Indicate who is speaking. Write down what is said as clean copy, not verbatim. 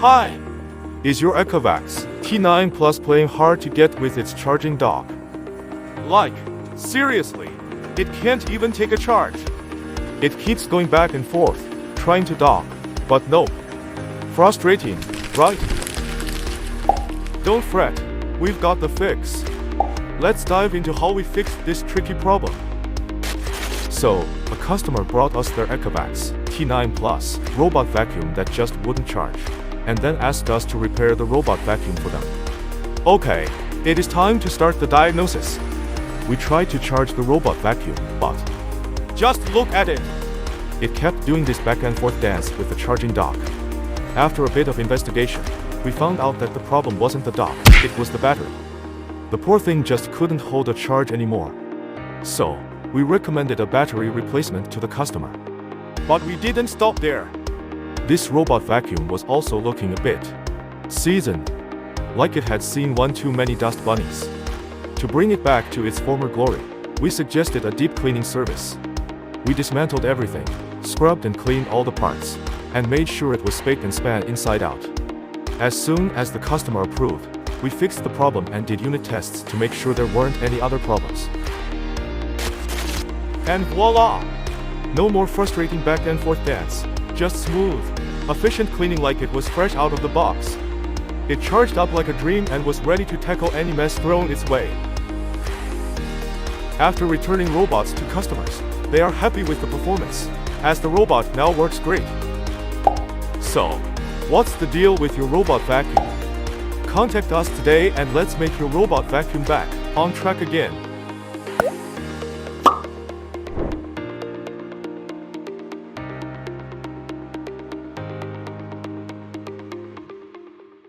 Speaker 1: Hi! Is your Ecovacs T9 Plus playing hard to get with its charging dock? Like, seriously, it can't even take a charge. It keeps going back and forth, trying to dock, but nope. Frustrating, right? Don't fret, we've got the fix. Let's dive into how we fixed this tricky problem. So, a customer brought us their Ecovacs T9 Plus robot vacuum that just wouldn't charge, and then asked us to repair the robot vacuum for them. Okay, it is time to start the diagnosis. We tried to charge the robot vacuum, but just look at it! It kept doing this back and forth dance with the charging dock. After a bit of investigation, we found out that the problem wasn't the dock, it was the battery. The poor thing just couldn't hold a charge anymore. So, we recommended a battery replacement to the customer. But we didn't stop there. This robot vacuum was also looking a bit seasoned, like it had seen one too many dust bunnies. To bring it back to its former glory, we suggested a deep cleaning service. We dismantled everything, scrubbed and cleaned all the parts, and made sure it was spick and span inside out. As soon as the customer approved, we fixed the problem and did unit tests to make sure there weren't any other problems. And voila! No more frustrating back and forth dance, just smooth, efficient cleaning like it was fresh out of the box. It charged up like a dream and was ready to tackle any mess thrown its way. After returning robots to customers, they are happy with the performance, as the robot now works great. So, what's the deal with your robot vacuum? Contact us today and let's make your robot vacuum back on track again.